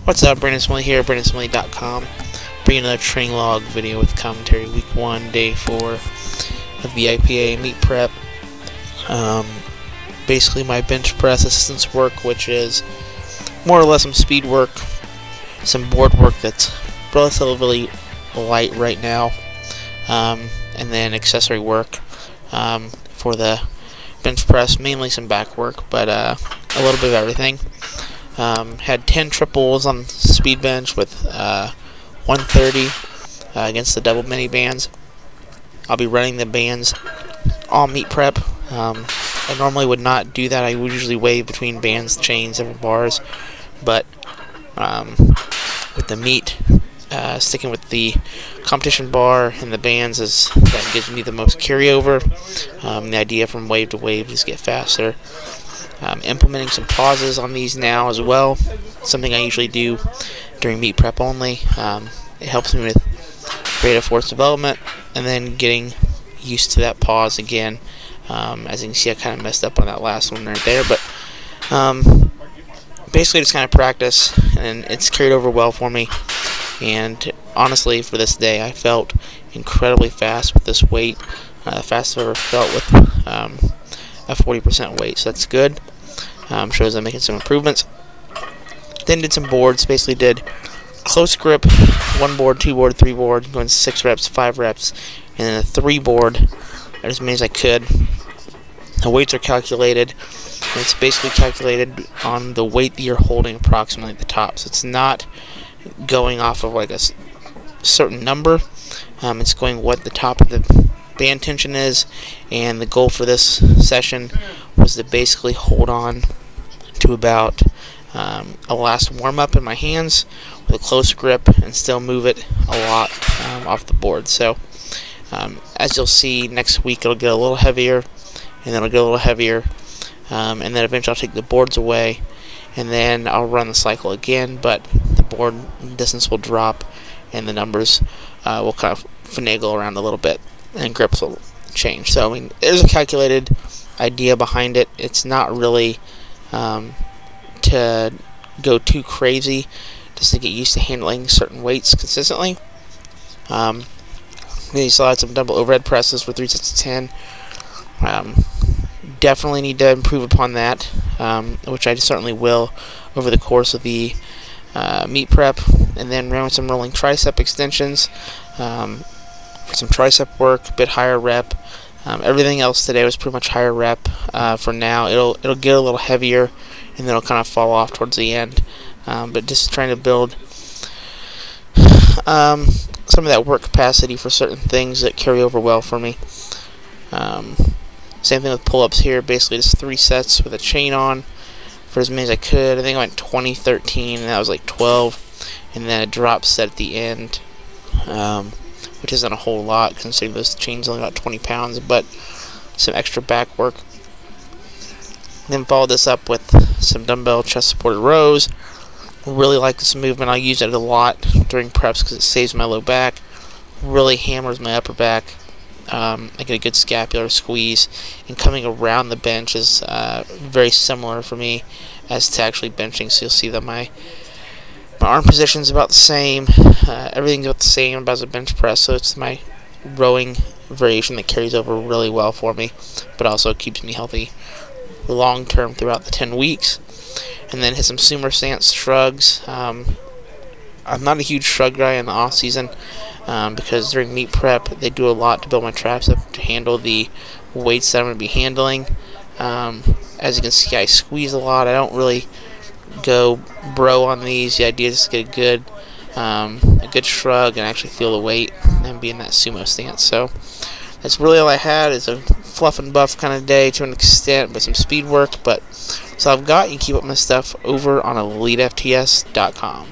What's up, Brandon Smitley here, BrandonSmitley.com. Bringing another training log video with commentary, week 1, day 4 of the IPA meet prep. Basically my bench press assistance work, which is more or less some speed work, some board work that's relatively light right now, and then accessory work for the bench press, mainly some back work, but a little bit of everything. Had 10 triples on speed bench with 130 against the double mini bands. I'll be running the bands all meet prep. I normally would not do that. I would usually weigh between bands, chains, and bars, but with the meet, sticking with the competition bar and the bands that gives me the most carryover. The idea from wave to wave is get faster. Implementing some pauses on these now as well, something I usually do during meet prep only. It helps me with creative force development and then getting used to that pause again. As you can see, I kind of messed up on that last one right there, but basically just kind of practice, and it's carried over well for me. And honestly, for this day, I felt incredibly fast with this weight, fastest I've ever felt with a 40% weight, so that's good. Shows I'm making some improvements. Then did some boards, basically did close grip, 1 board, 2 board, 3 board, going 6 reps, 5 reps, and then a 3 board, as many as I could. The weights are calculated, and it's basically calculated on the weight that you're holding approximately at the top, so it's not going off of like a certain number. It's going what the top of the band tension is, and the goal for this session was to basically hold on to about a last warm-up in my hands with a close grip and still move it a lot off the board. So as you'll see, next week it'll get a little heavier, and then it'll get a little heavier, and then eventually I'll take the boards away, and then I'll run the cycle again, but the board distance will drop and the numbers will kind of finagle around a little bit, and grips will change. So I mean, there's a calculated idea behind it. It's not really to go too crazy, just to get used to handling certain weights consistently. Then you still had some double overhead presses for 3 sets of 10. Definitely need to improve upon that, which I certainly will over the course of the meet prep. And then ran with some rolling tricep extensions for some tricep work, a bit higher rep. Everything else today was pretty much higher rep for now. It'll get a little heavier, and then it'll kind of fall off towards the end. But just trying to build some of that work capacity for certain things that carry over well for me. Same thing with pull-ups here. Basically just 3 sets with a chain on for as many as I could. I think I went 20, 13, and that was like 12, and then a drop set at the end, which isn't a whole lot considering those chains only about 20 pounds, but some extra back work. Then followed this up with some dumbbell chest supported rows. Really like this movement. I use it a lot during preps because it saves my low back, really hammers my upper back. I get a good scapular squeeze, and coming around the bench is very similar for me as to actually benching. So you'll see that my arm position is about the same. Everything's about the same about as a bench press, so it's my rowing variation that carries over really well for me, but also keeps me healthy long term throughout the 10 weeks. And then hit some sumo stance shrugs. I'm not a huge shrug guy in the off season because during meet prep they do a lot to build my traps up to handle the weights that I'm going to be handling. As you can see, I squeeze a lot. I don't really go bro on these. The idea is to get a good shrug and actually feel the weight and be in that sumo stance. So that's really all I had. Is a fluff and buff kind of day to an extent, but some speed work. But so I've got. You keep up my stuff over on Elitefts.com.